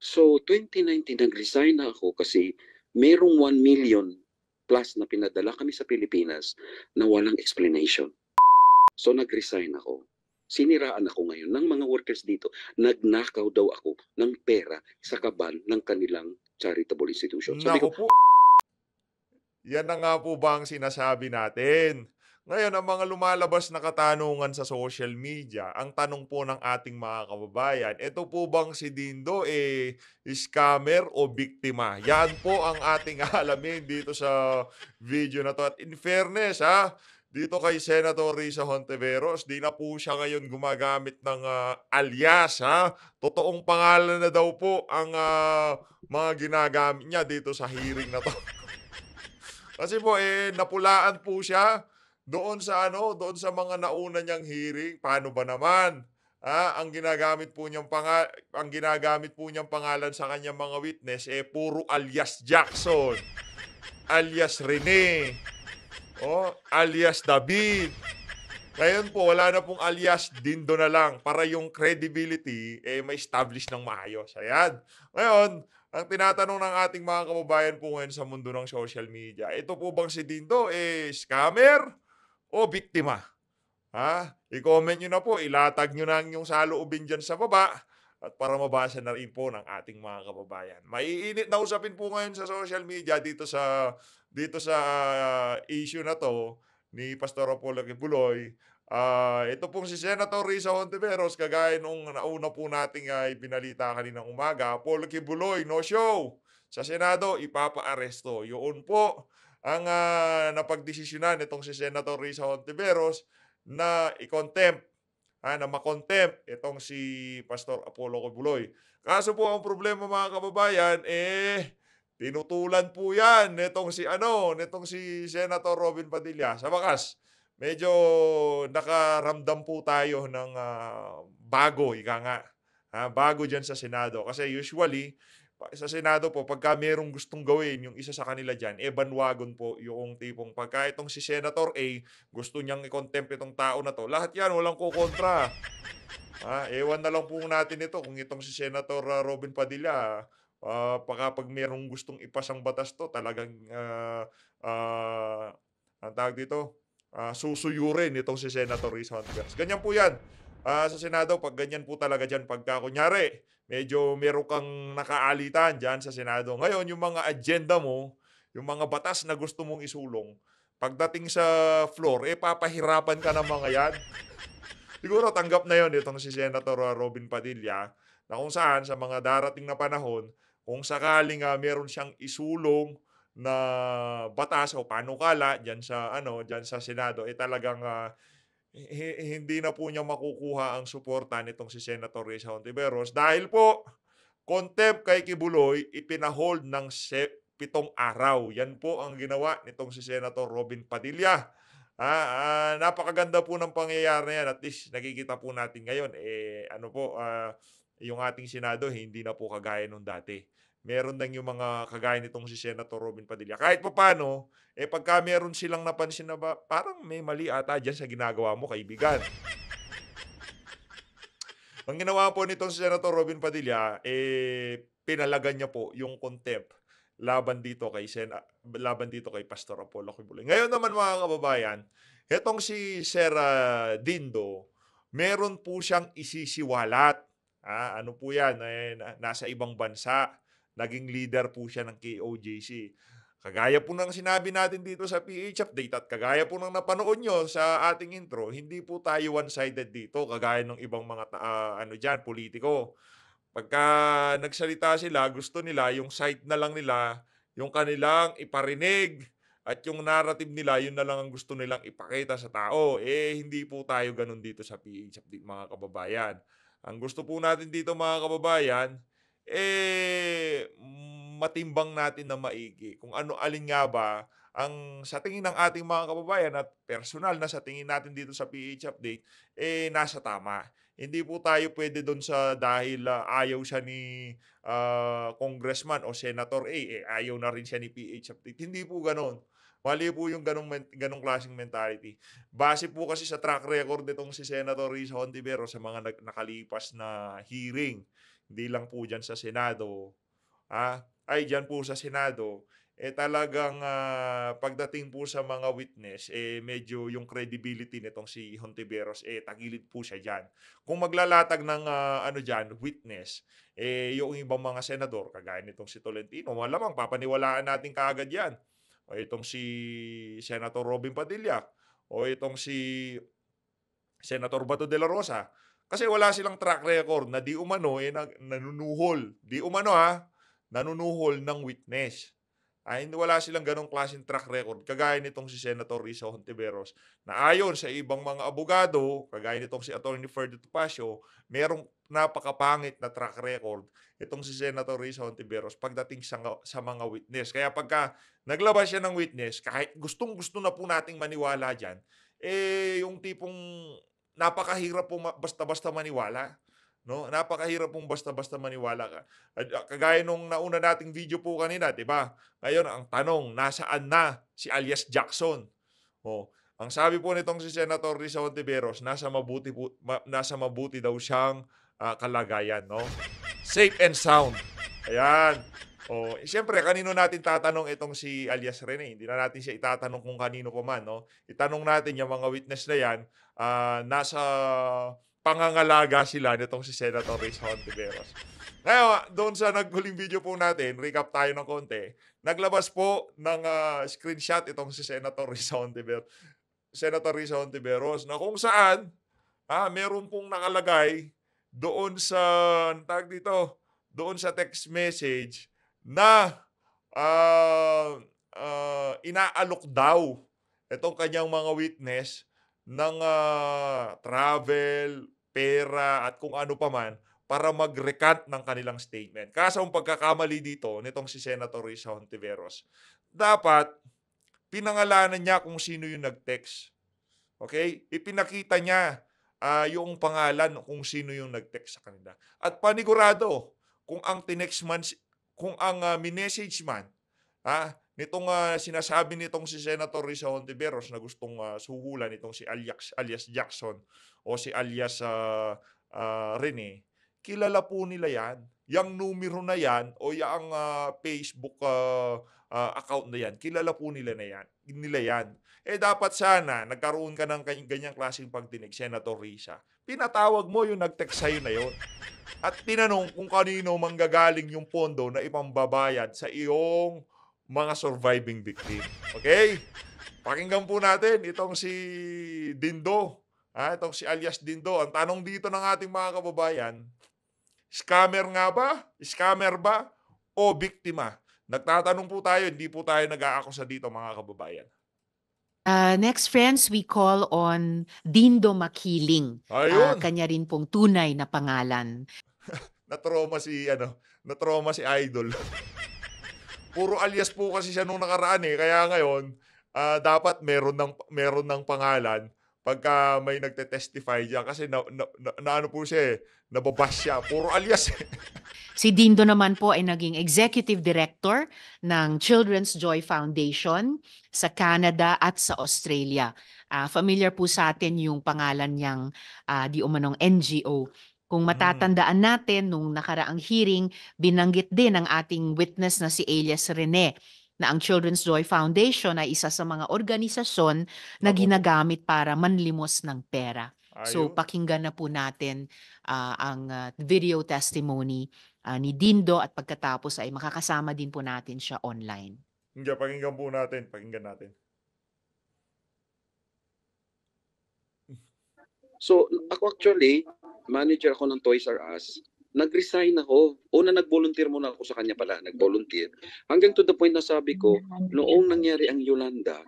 So 2019 nag-resign na ako kasi merong 1 million plus na pinadala kami sa Pilipinas na walang explanation. So nag-resign ako. Siniraan ako ngayon ng mga workers dito. Nagnakaw daw ako ng pera sa kaban ng kanilang charitable institution. Sabi Naku ko, po, yan na nga po ba ang sinasabi natin. Ngayon, ang mga lumalabas na katanungan sa social media, ang tanong po ng ating mga kababayan, ito po bang si Dindo scammer o biktima? Yan po ang ating alamin dito sa video na to. At in fairness dito kay Senator Risa Hontiveros, di na po siya ngayon gumagamit ng alias Totoong pangalan na daw po ang mga ginagamit niya dito sa hearing na to. Kasi po, napulaan po siya doon sa mga nauna niyang hearing. Paano ba naman? Ang ginagamit po niyang pangalan sa kanyang mga witness, puro alias Jackson, alias Rene, alias David. Ngayon po, wala na pong alias Dindo na lang para yung credibility, ma-establish ng maayos. Ayan. Ngayon, ang tinatanong ng ating mga kababayan po ngayon sa mundo ng social media, ito po bang si Dindo, scammer o biktima? I-comment nyo na po, ilatag nyo na ang inyong saloobin dyan sa baba at para mabasa na rin po ng ating mga kababayan. Maiinit na usapin po ngayon sa social media dito sa issue na to ni Pastor Apollo Kibuloy. Ito pong si Senator Risa Hontiveros, kagaya nung nauna po nating ibinalita kaninang umaga, Apollo Kibuloy, no show. Sa Senado, ipapa-aresto. Yun po ang napagdesisyonan itong si Senator Risa Hontiveros na i-contempt, na ma-contempt itong si Pastor Apollo Kibuloy. Kaso po ang problema mga kababayan, tinutulan po yan nitong si Senator Robin Padilla. Sa wakas, medyo nakaramdam po tayo ng bago, ika nga. Bago dyan sa Senado. Kasi usually, sa Senado po, pagka merong gustong gawin, yung isa sa kanila dyan, bandwagon po yung tipong pagka itong si Senator A, gusto niyang i-contempt itong tao na to, lahat yan, walang kukontra. Ewan na lang po natin ito kung itong si Senator Robin Padilla, pag merong gustong ipasang batas to, talagang, ang tawag dito, susuyurin itong si Senator Risa Hontiveros. Ganyan po yan. Sa Senado, pag ganyan po talaga dyan, pagka kunyari, medyo meron kang nakaalitan dyan sa Senado. Ngayon, yung mga agenda mo, yung mga batas na gusto mong isulong, pagdating sa floor, papahirapan ka ng mga yan. Siguro tanggap na yon itong si Senator Robin Padilla na kung saan sa mga darating na panahon, kung sakaling meron siyang isulong na batas o panukala diyan sa Senado, talagang hindi na po niya makukuha ang suporta nitong si Senator Risa Hontiveros dahil po contempt kay Kibuloy ipinahold ng 7 araw. Yan po ang ginawa nitong si Senator Robin Padilla. Napakaganda po ng pangyayari na yan. At least nakikita po natin ngayon, yung ating Senado hindi na po kagaya nung dati. Meron lang yung mga kagaya nitong si Senator Robin Padilla. Kahit papaano, pagka meron silang napansin na ba, parang may mali ata dyan sa ginagawa mo, kaibigan. Ang ginawa po nitong si Senator Robin Padilla, pinalagan niya po yung contempt laban dito kay Pastor Apollo Kibuloy. Ngayon naman mga kababayan, etong si Sir Dindo, meron po siyang isisiwalat. Ano po yan, nasa ibang bansa. Naging leader po siya ng KOJC. Kagaya po ng sinabi natin dito sa PH Update at kagaya po ng napanood nyo sa ating intro, hindi po tayo one-sided dito kagaya ng ibang mga politiko. Pagka nagsalita sila, gusto nila yung side na lang nila, yung kanilang iparinig at yung narrative nila, yun na lang ang gusto nilang ipakita sa tao. Hindi po tayo ganun dito sa PH Update mga kababayan. Ang gusto po natin dito mga kababayan, matimbang natin na maigi kung alin nga ba ang sa tingin ng ating mga kababayan at personal na sa tingin natin dito sa PH Update, nasa tama. Hindi po tayo pwede doon sa dahil ayaw siya ni congressman o senator A, ayaw na rin siya ni PH Update. Hindi po ganon. Mali po yung ganong klaseng mentality. Base po kasi sa track record nitong si Senator Risa Hontiveros sa mga nakalipas na hearing hindi lang po diyan sa Senado, ay diyan po sa Senado, talagang, pagdating po sa mga witness, medyo yung credibility nitong si Hontiveros, tagilid po siya diyan. Kung maglalatag ng, ano diyan, witness, yung ibang mga senador kagaya nitong si Tolentino, malamang papaniwalaan natin kaagad 'yan. O itong si Senator Robin Padilla, o itong si Senator Bato de la Rosa. Kasi wala silang track record na di umano, nanunuhol. Di umano nanunuhol ng witness. Hindi wala silang ganong klaseng track record kagaya nitong si Senator Risa Hontiveros na ayon sa ibang mga abogado, kagaya nitong si Attorney Ferdy Topacio, merong napakapangit na track record itong si Senator Risa Hontiveros pagdating sa mga witness. Kaya pagka naglabas siya ng witness, kahit gustong-gusto na po nating maniwala diyan, yung tipong napakahirap po basta-basta maniwala, 'no? Napakahirap pong basta-basta maniwala ka. Kagaya nung nauna nating video po kanina, 'di ba? Ngayon ang tanong, nasaan na si alias Jackson? Oh, ang sabi po nitong si Senator Risa Hontiveros, nasa mabuti daw siyang, kalagayan, 'no? Safe and sound. Ayan. Oh, siyempre kanino natin tatanong itong si alias Rene, hindi na natin siya itatanong kung kanino pa man, 'no? Itanong natin yung mga witness na 'yan, nasa pangangalaga sila nitong si Senator Risa Hontiveros. Ngayon, doon sa naghuling video po natin, recap tayo ng konti. Naglabas po ng, screenshot itong si Senator Risa Hontiveros na kung saan, meron pong nakalagay doon sa anong tawag dito, doon sa text message na, inaalok daw itong kanyang mga witness ng, travel, pera, at kung ano pa man para mag-recant ng kanilang statement. Kaso ang pagkakamali dito nitong si Senator Risa Hontiveros, dapat pinangalanan niya kung sino yung nag-text, okey? Ipinakita niya, yung pangalan kung sino yung nag-text sa kanila. At panigurado kung ang tinext man kung ang, minessage man, nitong, sinasabi nitong si Senator Risa Hontiveros na gustong, suhulan itong si alias Jackson o si alias, Rene, kilala po nila 'yan. Yang numero na 'yan o yang, Facebook, account na 'yan, kilala po nila 'yan. Dapat sana nagkaroon ka ng ganyang klaseng pagdinig, Senator Risa. Pinatawag mo yung nag-text sa'yo na yun at tinanong kung kanino manggagaling yung pondo na ipambabayad sa iyong mga surviving victim. Okay? Pakinggan po natin itong si Dindo, itong si alias Dindo. Ang tanong dito ng ating mga kababayan, scammer nga ba? Scammer ba? O biktima? Nagtatanong po tayo, hindi po tayo nag-aakusa dito mga kababayan. Next, friends, we call on Dindo Makiling. Ayun, Kanya rin pong tunay na pangalan. na-trauma si Idol. Puro alias po kasi siya nung nakaraan kaya ngayon, dapat meron ng pangalan pagka may nagte-testify diyan kasi na ano po siya nababash siya, puro alias Si Dindo naman po ay naging Executive Director ng Children's Joy Foundation sa Canada at sa Australia. Familiar po sa atin yung pangalan niyang di umanong NGO. Kung matatandaan natin, nung nakaraang hearing, binanggit din ng ating witness na si Elias Rene na ang Children's Joy Foundation ay isa sa mga organisasyon na Naku po. ginagamit para manlimos ng pera. So Ayun. pakinggan na po natin ang video testimony ni Dindo at pagkatapos ay makakasama din po natin siya online. Hindi, pakinggan po natin, pakinggan natin. So, ako actually, manager ako ng Toys R Us. Nag-resign ako. Una, nag-volunteer muna ako sa kanya pala. Nag-volunteer. Hanggang to the point na sabi ko, noong nangyari ang Yolanda,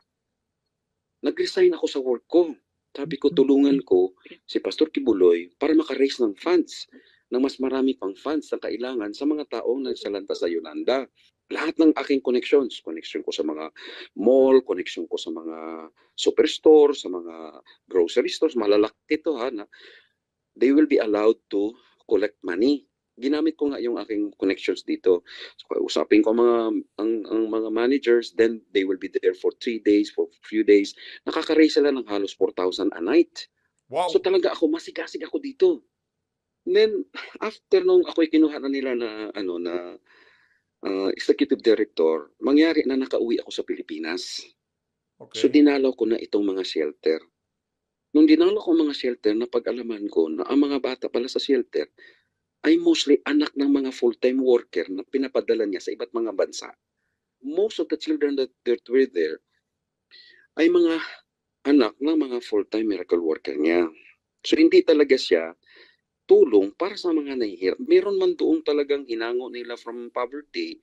nag-resign ako sa work ko. Sabi ko, tulungan ko si Pastor Kibuloy para maka-raise ng funds, ng mas marami pang funds na kailangan sa mga taong nagsalanta sa Yolanda. Lahat ng aking connections, connection ko sa mga mall, connection ko sa mga superstore, sa mga grocery stores, malalaki ito na they will be allowed to collect money. Ginamit ko nga yung aking connections dito. So, usapin ko ang mga managers, then they will be there for 3 days, for few days. Nakaka-raise sila ng halos 4,000 a night. Wow. So talaga ako, masigasig ako dito. Then, after nung ako'y kinuha na nila na, ano, na executive director, mangyari na nakauwi ako sa Pilipinas. So, Okay. dinalaw ko na itong mga shelter. Nung dinalaw ko ang mga shelter, napag-alaman ko na ang mga bata pala sa shelter ay mostly anak ng mga full-time worker na pinapadala niya sa iba't mga bansa. Most of the children that were there ay mga anak ng mga full-time miracle worker niya. So, hindi talaga siya tulong para sa mga nahihirap. Meron man doon talagang hinango nila from poverty,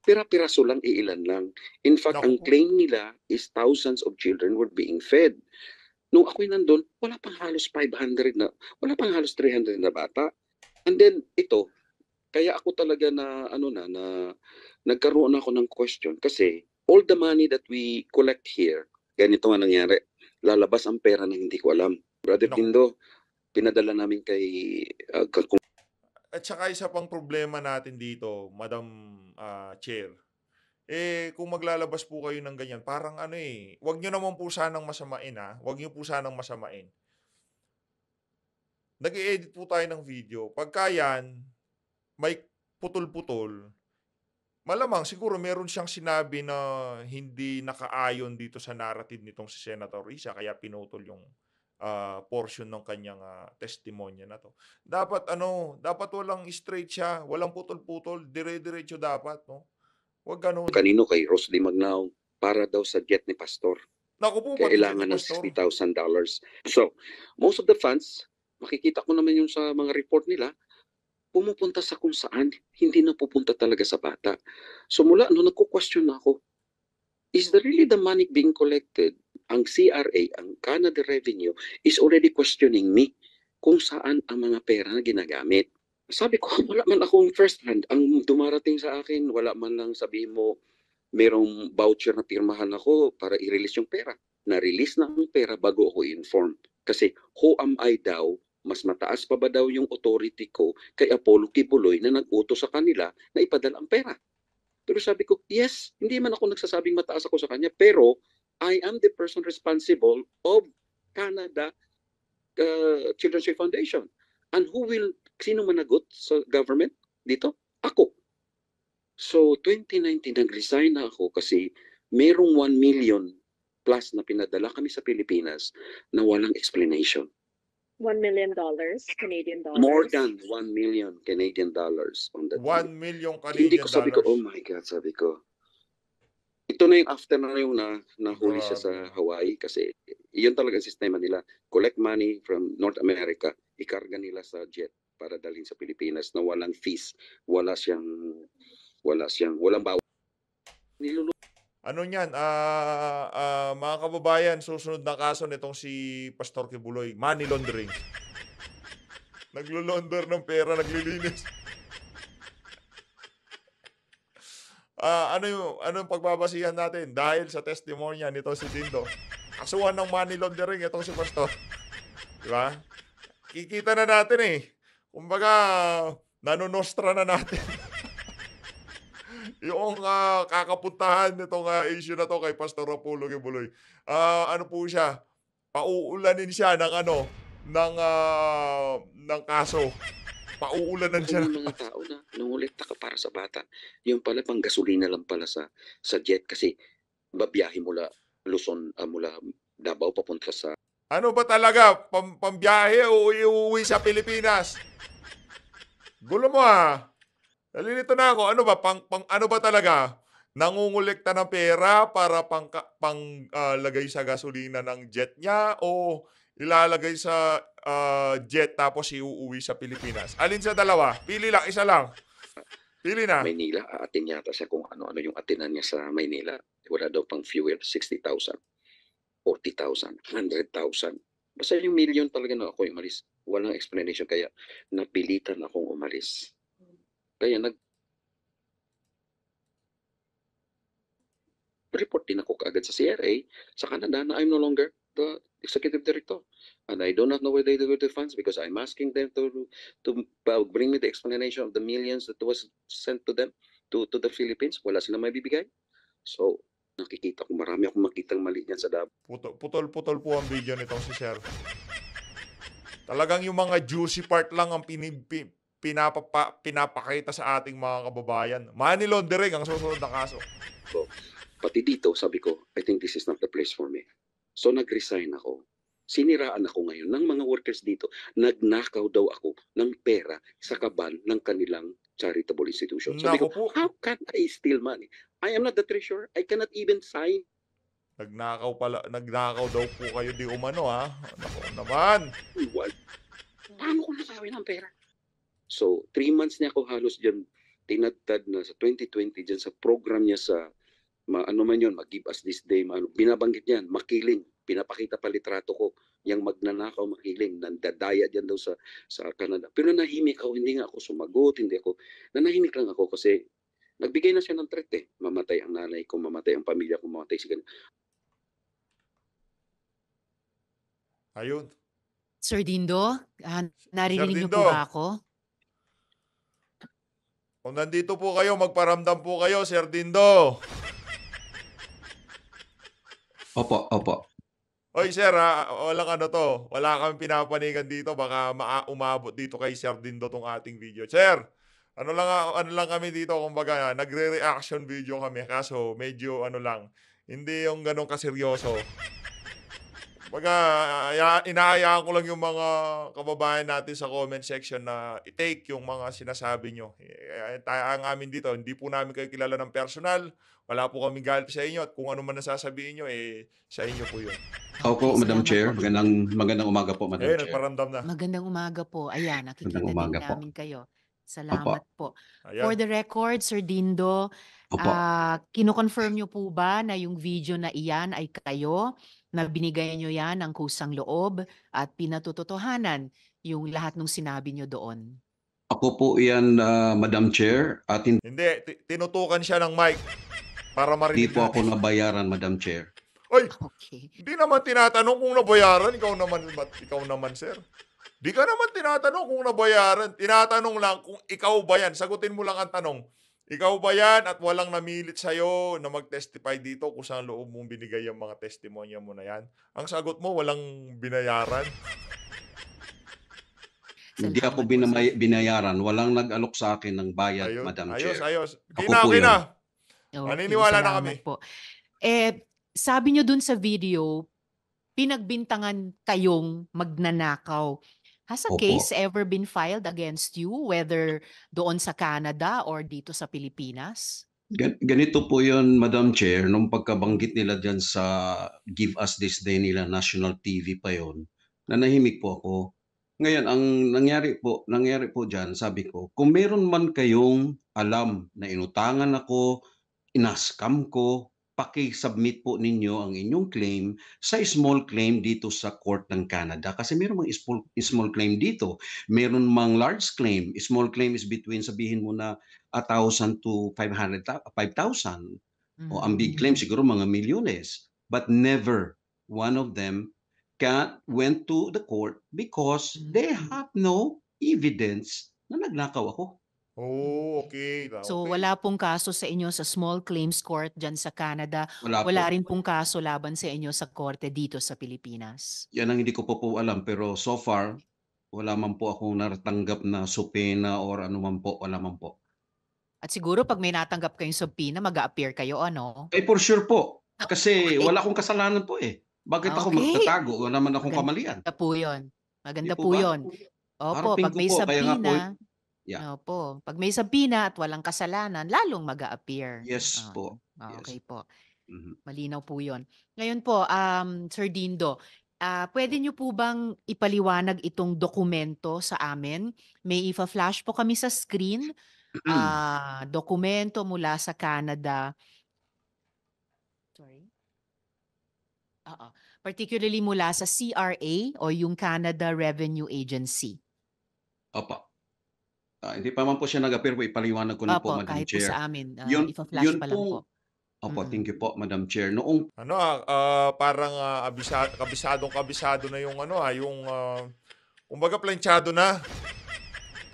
pira-piraso lang, iilan lang. In fact, Naku ang po. claim nila is thousands of children were being fed. Nung ako'y nandun, wala pang halos 500 na, wala pang halos 300 na bata. And then, ito, kaya ako talaga na, nagkaroon ako ng question kasi all the money that we collect here, ganito nga nangyari, lalabas ang pera na hindi ko alam. Brother Naku po. Dindo, pinadala namin kay At saka isa pang problema natin dito, Madam Chair, kung maglalabas po kayo ng ganyan, parang ano wag nyo naman po sanang masamain wag nyo po sanang masamain. Nag-e-edit po tayo ng video. Pagka yan, may putol-putol, malamang siguro meron siyang sinabi na hindi nakaayon dito sa narrative nitong si Senator Risa kaya pinutol yung portion ng kanyang testimonya na to. Dapat dapat walang straight siya, walang putol-putol, dire-diretso dapat, no? Huwag ganun. kanino kay Rosely Magnao para daw sa jet ni Pastor. Naku po, pati jet ni Kailangan ng Pastor. $60,000. So, most of the funds, makikita ko naman yung sa mga report nila, pumupunta sa kung saan, hindi na pupunta talaga sa bata. So mula nung nagko-question ako, is the really the money being collected? Ang CRA, ang Canada Revenue, is already questioning me kung saan ang mga pera na ginagamit. Sabi ko, wala man akong first hand. Ang dumarating sa akin, wala man lang sabihin mo, merong voucher na pirmahan ako para i-release yung pera. Na-release na ang pera bago ako inform. Kasi who am I daw? Mas mataas pa ba daw yung authority ko kay Apollo Kibuloy na nag-utos sa kanila na ipadala ang pera? Pero sabi ko, yes, hindi man ako nagsasabing mataas ako sa kanya, pero I am the person responsible of Canada Children's Day Foundation. And sino managot sa government dito? Ako. So, 2019, nag-resign na ako kasi merong 1 million plus na pinadala kami sa Pilipinas na walang explanation. $1 million Canadian dollars. More than 1 million Canadian dollars on that 1 deal. million Hindi Canadian ko sabi ko, dollars. oh my God, sabi ko. Ito na yung after na yung nahuli siya sa Grabe. Hawaii kasi yun talaga ang sistema nila. Collect money from North America, ikarga nila sa jet para dalhin sa Pilipinas na walang fees, walang bawal. Ano niyan, mga kababayan, susunod na kaso nitong si Pastor Kibuloy, money laundering. Naglo-launder ng pera, naglilinis. Ano yung pagbabasihan natin? Dahil sa testimonya nito si Dindo. Kasuhan ng money laundering itong si Pastor. Di ba? Kikita na natin Kumbaga, nanonostra na natin. Yung kakapuntahan nitong issue na to kay Pastor Apollo Kibuloy. Ano po siya? Pauulanin siya ng kaso. Pauulanan siya Kung yung mga tao na nangolekta ka para sa bata, yung pala pang gasolina lang pala sa jet kasi babiyahe mula Luzon, mula Davao papunta sa Ano ba talaga? Pambiyahe o iuwi sa Pilipinas? Gulo mo Nalilito na ako. Ano ba? Ano ba talaga? Nangungulekta ng pera para lagay sa gasolina ng jet niya o ilalagay sa jet tapos iuuwi sa Pilipinas? Alin sa dalawa? Pili lang, isa lang. Pili na. Maynila. Aatin yata siya kung ano-ano yung atinan niya sa Maynila. Wala daw pang fuel, 60,000, 40,000, 100,000. Basta yung million talaga na ako umalis. Walang explanation kaya napilitan akong umalis. Kaya report din ako kaagad sa CRA sa Canada na I'm no longer the executive director. And I do not know where they do the funds because I'm asking them to bring me the explanation of the millions that was sent to them, to the Philippines. Wala silang may bibigay. So, nakikita ko, marami akong makitang mali niyan sa Davao. Putol-putol po ang video nitong si Sir. Talagang yung mga juicy part lang ang pinapakita sa ating mga kababayan. Money laundering ang susunod na kaso. Pati dito, sabi ko, I think this is not the place for me. So nag-resign ako. Siniraan ako ngayon ng mga workers dito. Nagnakaw daw ako ng pera sa kaban ng kanilang charitable institution. Sabi Naku ko, po, how can I steal money? I am not the treasurer. I cannot even sign. nagnakaw daw po kayo di umano ha. Naku naman. What? Paano ko nakawin ang pera? So, 3 months niya ako halos dyan tinadtad na sa 2020 dyan sa program niya sa ano man yun, mag-give us this day, binabanggit niyan, makiling, pinapakita pa litrato ko, yung magnanakaw, makiling, nandadaya dyan daw sa Canada. Pero nanahimik ako, hindi nga ako sumagot, nanahimik lang ako kasi nagbigay na siya ng threat eh. Mamatay ang nanay ko, mamatay ang pamilya ko, mamatay si ganun. Ayun. Sir Dindo, naririnig niyo Dindo. po ba ako? Kung nandito po kayo, magparamdam po kayo, Sir Dindo. Opo, opo. Oy, sir, walang ano to. Wala kami pinapanigan dito. Baka umabot dito kay Sir Dindo tong ating video. Sir, ano lang kami dito, kumbaga, nagre-reaction video kami. Kaso, medyo ano lang, hindi yung ganun kaseryoso. Inaayaan ko lang yung mga kababayan natin sa comment section na i-take yung mga sinasabi nyo. Ang amin dito, hindi po namin kayo kilala ng personal. Wala po kaming galit sa inyo at kung ano man nasasabihin nyo, sa inyo po yun. Opo, Okay, Madam salamat Chair. po. Magandang umaga po, Madam Chair. Nagparamdam na. Magandang umaga po. Ayan, nakikita Magandang umaga din po. namin kayo. Salamat po. For Ayan. the record, Sir Dindo, Opo. kino-confirm niyo po ba na yung video na iyan ay kayo, na binigay niyo yan ng kusang loob at pinatutotohanan yung lahat ng sinabi niyo doon? Ako po yan, Madam Chair, at hindi Hindi, tinutukan siya ng mic para marinig po ako natin. nabayaran, Madam Chair. Oy, Okay. hindi naman tinatanong kung nabayaran. Ikaw naman, sir. Di ka naman tinatanong kung nabayaran. Tinatanong lang kung ikaw ba yan. Sagutin mo lang ang tanong. Ikaw ba yan at walang namilit sa'yo na mag-testify dito kung saan loob mong binigay yung mga testimonya mo na yan? Ang sagot mo, walang binayaran. Hindi Salamat ako po, sir. binayaran. Walang nag-alok sa akin ng bayad, Madam Chair. Ayos. Ako po Okay yun. na. Okay, Maniniwala na salamat kami. po. Sabi niyo dun sa video, pinagbintangan kayong magnanakaw. Has a Opo. case ever been filed against you, whether doon sa Canada or dito sa Pilipinas? Ganito po yun, Madam Chair, nung pagkabanggit nila dyan sa Give Us This Day nila, national TV pa yun, nanahimik po ako. Ngayon, ang nangyari po dyan, sabi ko, kung meron man kayong alam na inutangan ako, inaskam ko, paki-submit po ninyo ang inyong claim sa small claim dito sa Court ng Canada. Kasi meron mang small claim dito. Meron mang large claim. Small claim is between, sabihin mo na, 1,000 to 5,000. O ang big claim siguro mga milyones. But never one of them went to the court because they have no evidence na nagnakaw ako. Oh, okay. So Okay. wala pong kaso sa inyo sa small claims court dyan sa Canada. Wala po. Wala rin pong kaso laban sa inyo sa korte dito sa Pilipinas. Yan ang hindi ko po alam, pero so far, wala man po akong natatanggap na subpoena or ano man po, wala man po. At siguro pag may natanggap kayong subpoena, mag-a-appear kayo, ano? Eh for sure po, kasi Okay. wala akong kasalanan po eh. Bakit ako Okay. magtatago? Wala naman akong Maganda kamalian. po yun. Maganda Di po ba? yun. Opo, Harapin pag ko may po, kaya nga po, subpoena, yeah. opo, pag may subpoena at walang kasalanan, lalong mag-a-appear. Yes po. Okay Yes. po. Mhm. Malinaw po yun. Ngayon po, Sir Dindo, pwede niyo po bang ipaliwanag itong dokumento sa amin? May ifa-flash po kami sa screen. Dokumento mula sa Canada. Sorry. Particularly mula sa CRA o yung Canada Revenue Agency. Opo. Hindi pa man po siya nag-appear po, ipaliwanag ko na po, Opo, Madam kahit po Chair. sa amin. Yun Ifa-flash pa lang pong, po. opo, Mm. thank you po, Madam Chair. Noong Ano parang kabisadong-kabisado na yung yung kumbaga planchado na.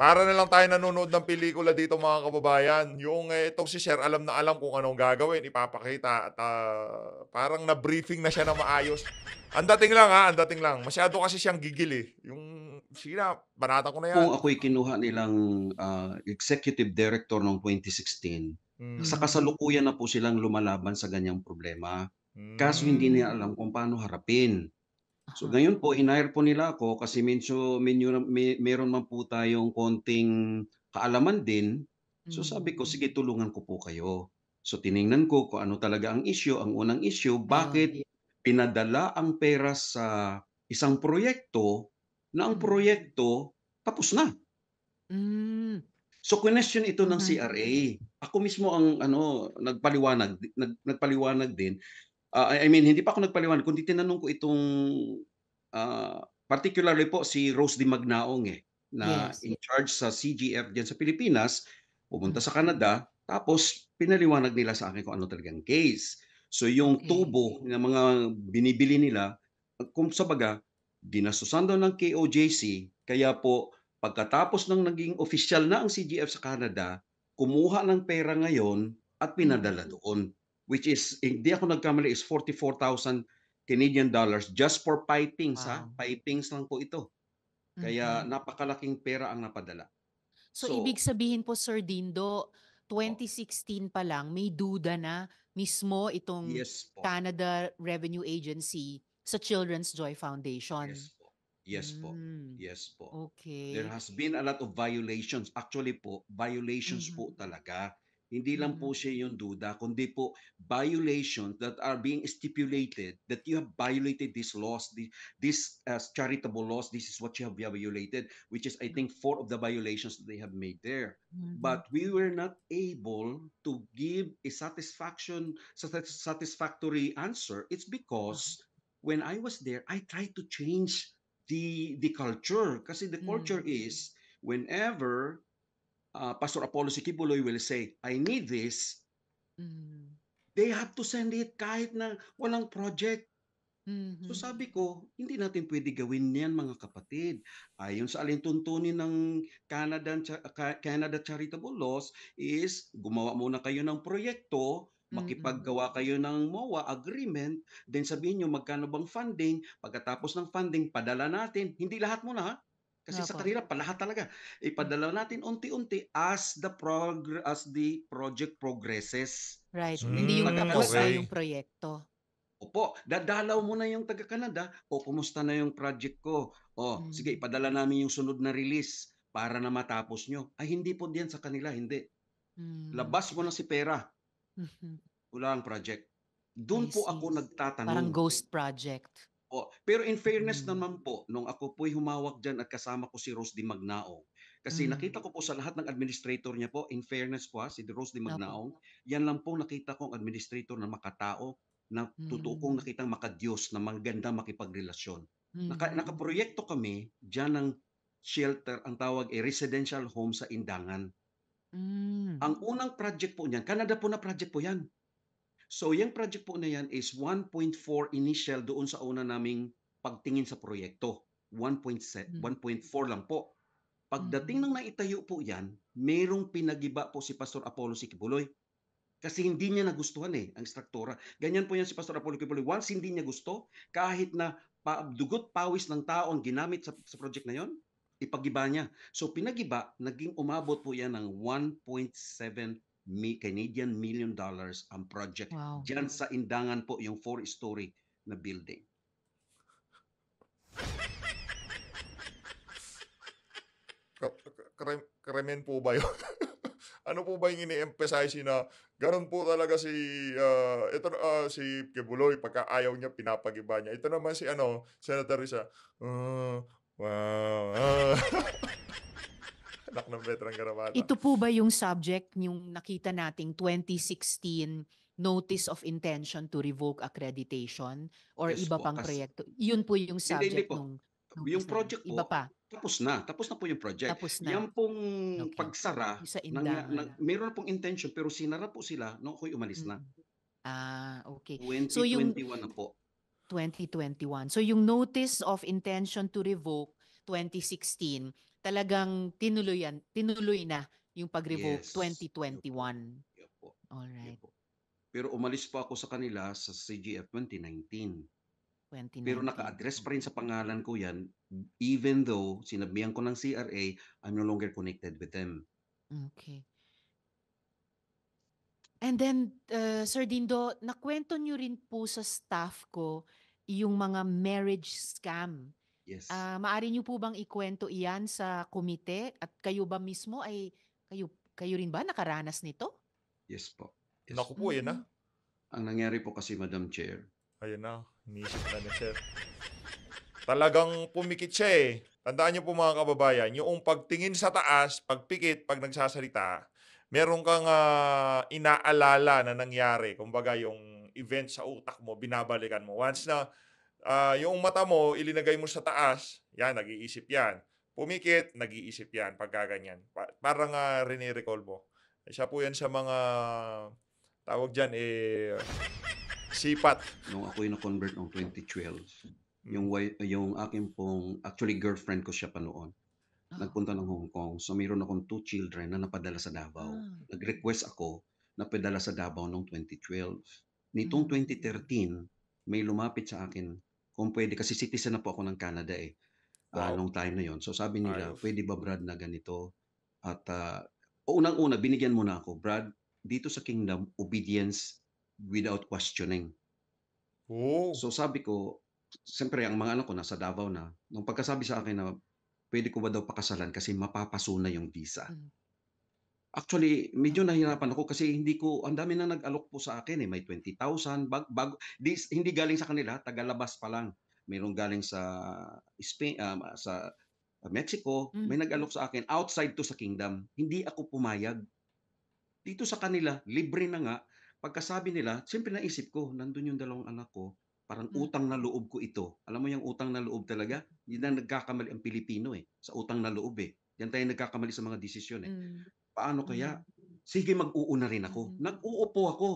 Para na lang tayo nanonood ng pelikula dito mga kababayan. Yung itong si Sir alam na alam kung anong gagawin, ipapakita at parang na-briefing na siya na maayos. Ang dating lang ang dating lang. Masyado kasi siyang gigil eh. Yung, sige na, banatan ko na yan. Kung ako'y kinuha nilang executive director noong 2016, sa kasalukuyan na po silang lumalaban sa ganyang problema. Kaso hindi nila alam kung paano harapin. So ngayon po, inhire po nila ako kasi meron man po tayong konting kaalaman din. So sabi ko, sige tulungan ko po kayo. So tiningnan ko kung ano talaga ang issue. Ang unang issue, bakit pinadala ang pera sa isang proyekto na ang proyekto tapos na. Mm. So question ito ng Mhm. CRA. Ako mismo ang nagpaliwanag din. I mean hindi pa ako nagpaliwanag kundi tinanong ko itong particularly po si Rose Di Magnaong na Yes. in charge sa CGF diyan sa Pilipinas, pumunta sa Canada, tapos pinaliwanag nila sa akin kung ano talagang case. So yung Okay. tubo ng mga binibili nila, kung sabaga, ginastusan daw ng KOJC, kaya po pagkatapos ng naging official na ang CGF sa Canada, kumuha ng pera ngayon at pinadala doon. Which is, hindi ako nagkamali, is 44,000 Canadian dollars just for pipings, Wow. Pipings lang po ito. Kaya napakalaking pera ang napadala. So, So, ibig sabihin po, Sir Dindo, 2016 pa lang, may duda na mismo itong yes po. Canada Revenue Agency sa Children's Joy Foundation. Yes po. Yes po. Mm. Yes po. Okay. There has been a lot of violations. Actually po, violations po talaga. Hindi lang po siya yung duda, kundi po violations that are being stipulated that you have violated these laws, these charitable laws. This is what you have violated, which is I think 4 of the violations that they have made there. But we were not able to give a satisfactory answer. It's because when I was there, I tried to change the culture. Kasi the culture is whenever Pastor Apollo Sikibuloy will say, I need this, they have to send it kahit na walang project. So sabi ko, hindi natin pwede gawin yan mga kapatid. Ayon sa alintuntunin ng Canada Charitable Laws is gumawa muna kayo ng proyekto, makipaggawa kayo ng MOA agreement, then sabihin nyo magkano bang funding, pagkatapos ng funding, padala natin. Hindi lahat muna ha. Kasi sa Opo. kanila, palahat talaga. Ipadala natin unti-unti as the project progresses. Right. So, Hindi yung taga tapos na okay. yung proyekto. Opo, dadalaw muna yung taga-Canada, o kumusta na yung project ko? O, sige, ipadala namin yung sunod na release para na matapos nyo. Ay, hindi po diyan sa kanila, hindi. Labas mo na si pera, wala ang project. Doon I po see. ako nagtatanong. Parang ghost project. Pero in fairness naman po, nung ako po'y humawak dyan at kasama ko si Rose Di Magnaong, kasi nakita ko po sa lahat ng administrator niya po, in fairness po si Rose Di Magnaong, yan lang po nakita kong administrator na makatao, na totoo kong nakitang makadiyos, na maganda makipagrelasyon. Nakaproyekto kami dyan ng shelter, ang tawag residential home sa Indangan. Ang unang project po niyan, Canada po na project po yan. So, yung project po na yan is 1.4 initial doon sa una naming pagtingin sa proyekto. 1.4 lang po. Pagdating ng naitayo po yan, merong pinagiba po si Pastor Apollo Sikibuloy. Kasi hindi niya nagustuhan ang struktura. Ganyan po yan si Pastor Apollo Sikibuloy. Once hindi niya gusto, kahit na dugot pawis ng tao ang ginamit sa project na yon, ipagiba niya. So, pinagiba, naging umabot po yan ng 1.7 Canadian million dollars ang project. Wow. Diyan sa Indangan po yung 4-story na building. Krimen po ba yun? Ano po ba yung ini-emphasize na ganun po talaga si si Kibuloy pagka ayaw niya pinapagiba niya. Ito naman si Senator Risa. Wow. Anak ng veteran Garabata. Ito po ba yung subject yung nakita nating 2016 Notice of Intention to Revoke Accreditation or Yes iba po, pang kasi- proyekto? Yun po yung Hindi subject po. nung Yung notice na project yun. Iba po, pa. tapos na po yung project. Tapos na. Yan pong Okay. pagsara, Yung sa Indangan. meron na pong intention pero sinara po sila nung ako'y umalis na. Okay. 2021 So yung na po. 2021. So yung Notice of Intention to Revoke 2016, talagang tinuloy na yung pag-revoke Yes. Yun po. 2021. Yun po. Yun Alright, po. Pero umalis po ako sa kanila sa CGF 2019. 2019. Pero naka-address pa rin sa pangalan ko yan, even though sinabihan ko ng CRA, I'm no longer connected with them. Okay. And then, Sir Dindo, nakwento nyo rin po sa staff ko yung mga marriage scam. Yes. Maaari nyo po bang ikwento iyan sa komite? At kayo ba mismo ay, kayo rin ba nakaranas nito? Yes po. Yes Naku po. po, yan na. Ang nangyari po kasi, Madam Chair, Ayun na, inisip na ni sir. Talagang pumikit siya eh. Tandaan niyo po mga kababayan, yung pagtingin sa taas, pagpikit, pag nagsasalita, meron kang inaalala na nangyari. Kumbaga yung event sa utak mo, binabalikan mo. Once na yung mata mo, ilinagay mo sa taas, yan, nag-iisip yan. Pumikit, nag-iisip yan, pagkaganyan. Parang rini-recall mo. Isa po yan sa mga, tawag dyan, sipat. nung ako'y na-convert noong 2012, Mm. yung aking pong, actually girlfriend ko siya pa noon, nagpunta ng Hong Kong. So mayroon akong 2 children na napadala sa Davao. Nag-request ako na padala sa Davao noong 2012. Nitong 2013, may lumapit sa akin kung pwede, kasi citizen na po ako ng Canada Wow. nung time na yon. So sabi nila, Ayos. pwede ba Brad na ganito? At unang-una, binigyan mo na ako, Brad, dito sa Kingdom, obedience without questioning. Oh. So sabi ko, siyempre ang mga anak ko nasa Davao na. Nung pagkasabi sa akin na pwede ko ba daw pakasalan kasi mapapaso na yung visa. Actually, medyo nahirapan ako kasi ang dami na nag-alok po sa akin may 20,000 hindi galing sa kanila, tagalabas pa lang. Mayroong galing sa Spain, sa Mexico, may nag-alok sa akin outside to sa Kingdom. Hindi ako pumayag. Dito sa kanila, libre na nga. Pagkasabi nila, siyempre naisip ko, nandun yung dalawang anak ko, parang utang na loob ko ito. Alam mo yung utang na loob talaga? Hindi na nagkakamali ang Pilipino sa utang na loob Yan tayo nagkakamali sa mga desisyon Paano kaya? Sige, mag-uuna rin ako. Nag-uupo ako.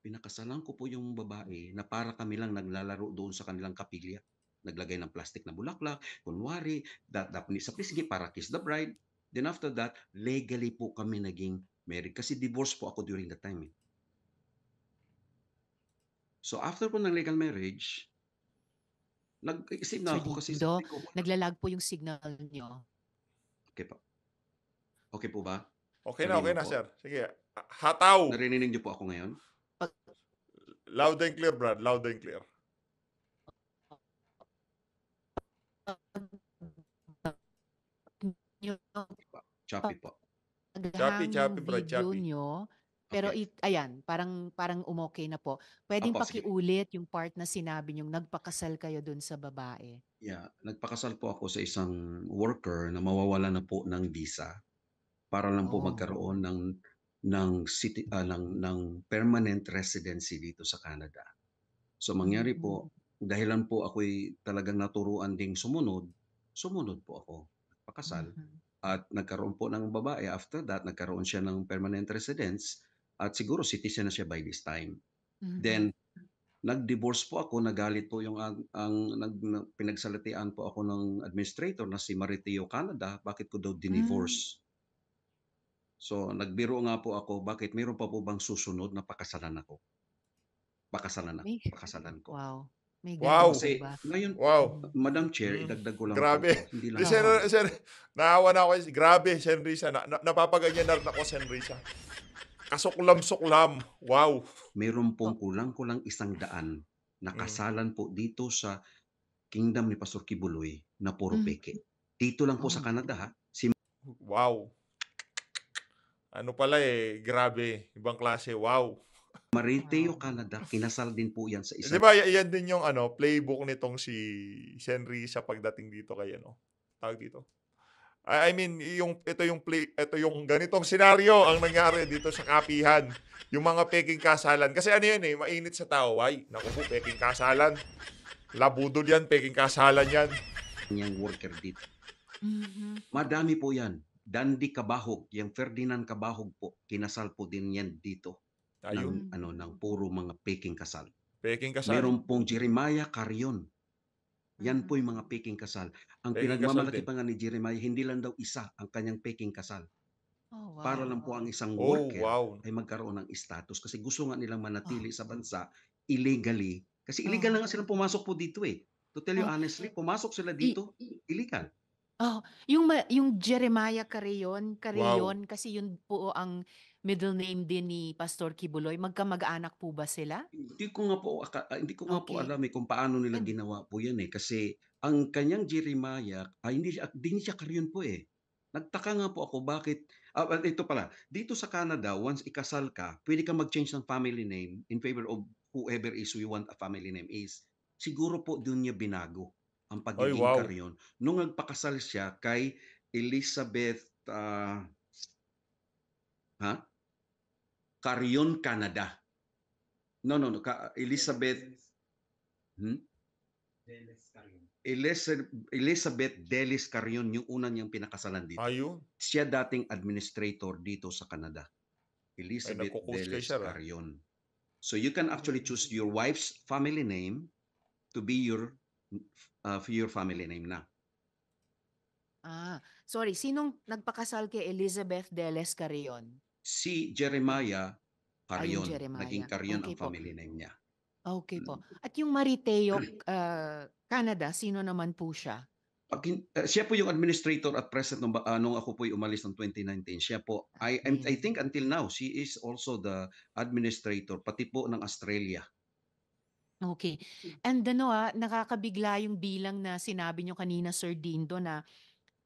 Pinakasalan ko po yung babae na para kami lang naglalaro doon sa kanilang kapilya. Naglagay ng plastic na bulaklak, kunwari, dapat sa pisngi para kiss the bride. Then after that, legally po kami naging married. Kasi divorce po ako during that time. So after po ng legal marriage, nag-isip na Sir ako kasi Dindo, sabi ko, naglalag po yung signal nyo. okay po. Okay po ba? Okay na, Malinaw po. sir. Sige. Hataw. Narinig niyo po ako ngayon? Loud and clear, Brad. Loud and clear. Choppy po. Choppy, Yung Brad, video choppy. nyo, pero Okay. ayan, parang umokay na po. Pwedeng Apo, sige. pakiulit yung part na sinabi nyong nagpakasal kayo dun sa babae. Yeah, nagpakasal po ako sa isang worker na mawawala na po ng visa para lang po Oh. magkaroon ng permanent residency dito sa Canada. So mangyari po, dahilan po ako'y talagang naturuan ding sumunod po ako. Nagpakasal. At nagkaroon po ng babae. After that, nagkaroon siya ng permanent residence at siguro citizen na siya by this time. Then, nag-divorce po ako, nagalit po yung pinagsalatian po ako ng administrator na si Mariteo Canada, bakit ko daw dinivorce. So, nagbiro nga po ako, bakit mayroon pa po bang susunod na pakasalan ako? Pakasalan ko. Wow. May Wow. ganun po Kasi ba? ngayon, Wow. Madam Chair, idagdag ko lang Grabe. po. Hindi lang Sir, naawa na ako. Grabe, Senrisa. Napapaganyan na rin ako, Senrisa. Kasuklam-suklam. Wow. Meron pong kulang-kulang 100 na kasalan po dito sa Kingdom ni Pastor Kibuloy na puro peke. Dito lang po sa Canada ha. Si Wow. Ano pala grabe. Ibang klase. Wow. Mariteo Canada, kinasal din po yan sa Di isang ba, yan din yung playbook nitong si Senrisa pagdating dito kay tawag dito. I mean, ito yung ganitong senaryo ang nangyari dito sa kapihan. Yung mga peking kasalan. Kasi ano yan mainit sa tao. Ay, naku po, peking kasalan. Labudol yan, peking kasalan yan. yung worker dito. Madami po yan. Dandy Kabahog, yung Ferdinand Kabahog po, kinasal po din yan dito. Ayun. Ng puro mga peking kasal. Peking kasal. Meron pong Jeremiah Carion. Yan po yung mga peking kasal. Ang Peking kasal pinagmamalaki din. pa nga ni Jeremiah, hindi lang daw isa ang kanyang peking kasal. Oh, Para wow. lang po ang isang Oh, worker wow. ay magkaroon ng status kasi gusto nga nilang Oh, manatili sa bansa illegally. Kasi illegal oh, na nga silang pumasok po dito eh. To tell you oh. honestly, pumasok sila I, dito illegal. oh, yung Jeremiah Wow. Carrion, kasi yun po ang middle name din ni Pastor Kibuloy. Magkamag-anak po ba sila? Hindi ko nga po hindi ko nga po Okay. alam eh kung paano nila And, ginawa po 'yan eh kasi ang kanyang Jeremiah ay hindi siya Karyon po eh. Nagtaka nga po ako bakit ito pala, dito sa Canada once ikasal ka, pwede kang mag-change ng family name in favor of whoever is you want a family name is. Siguro po doon niya binago ang Ay, pagiging wow. Karyon nung nagpakasal siya kay Elizabeth Carrion Canada. No, Elizabeth Elizabeth Delis Carrion yung una niyang pinakasalan dito. Ayun. Siya dating administrator dito sa Canada. Ay, Elizabeth nagko-coach kay Delis Sir, ah. Carrion. So you can actually choose your wife's family name to be your family name na. sorry, sinong nagpakasal kay Elizabeth Deles Carrion? Si Jeremiah Carrion, Jeremiah. naging Carrion Okay ang po. family name niya. Okay po. At yung Mariteo, Canada, sino naman po siya? Siya po yung administrator at president nung ako po umalis ng 2019. Siya po, I think until now, she is also the administrator, pati po ng Australia. Okay. And nakakabigla yung bilang na sinabi nyo kanina, Sir Dindo, na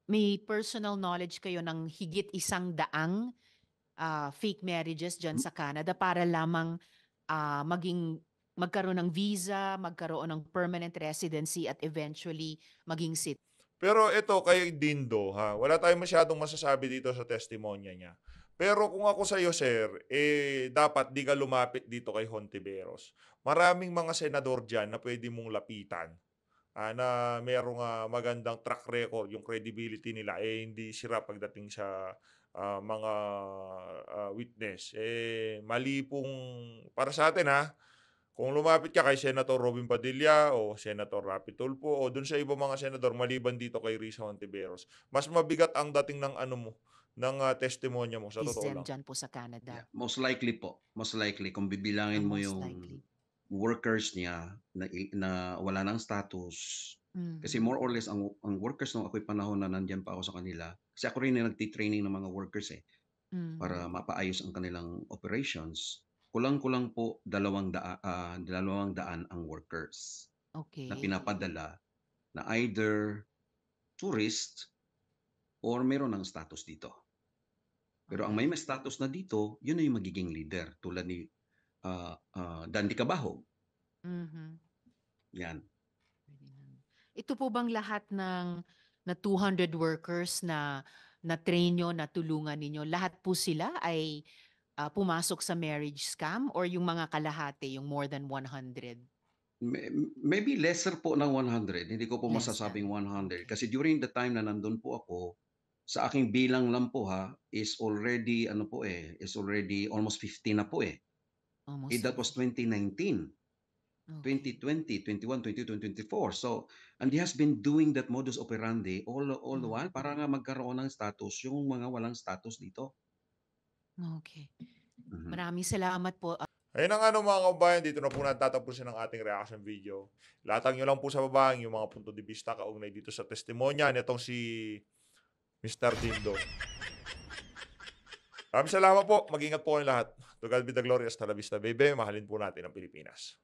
may personal knowledge kayo ng higit 100 fake marriages dyan sa Canada para lamang magkaroon ng visa, magkaroon ng permanent residency at eventually maging citizen. Pero ito kay Dindo, ha, wala tayong masyadong masasabi dito sa testimonya niya. Pero kung ako sa iyo, sir, dapat di ka lumapit dito kay Hontiveros. Maraming mga senador dyan na pwede mong lapitan. Na merong magandang track record, yung credibility nila, hindi sira pagdating sa mga witness. Mali pong, para sa atin kung lumapit ka kay Senator Robin Padilla o Senator Rapi Tulfo o dun sa ibang mga senador maliban dito kay Risa Hontiveros, mas mabigat ang dating ng ng testimonya mo sa totoo lang. Dyan po sa Canada. Yeah, most likely po. Most likely kung bibilangin mo Most yung likely. workers niya na wala ng status. Kasi more or less ang workers nung ako'y panahon na nandiyan pa ako sa kanila. Kasi ako rin na nagti-training ng mga workers para mapaayos ang kanilang operations. Kulang-kulang po 200 ang workers Okay. na pinapadala na either tourist or meron ng status dito. Pero ang may status na dito, yun na yung magiging leader tulad ni Dandy Cabahog. Yan. Ito po bang lahat ng 200 workers na train nyo, na tulungan ninyo, lahat po sila ay pumasok sa marriage scam or yung mga kalahati, yung more than 100? Maybe lesser po ng 100. Hindi ko po Less masasabing than. 100. Okay. Kasi during the time na nandun po ako, sa aking bilang lang po is already is already almost 50 na po Almost. That was 2019. Okay. 2020, 21, 22, 24. So, and he has been doing that modus operandi all the while para nga magkaroon ng status yung mga walang status dito. Okay. Maraming salamat po. Ayun na mga kabayan, dito na po natatapusin ang ating reaction video. Latang nyo lang po sa baba yung mga punto de vista kaugnay dito sa testimonya nitong si Mr. Dindo. Maraming salamat po. Mag-ingat po kayong lahat. To God be the glory. Hasta la vista, baby. Mahalin po natin ang Pilipinas.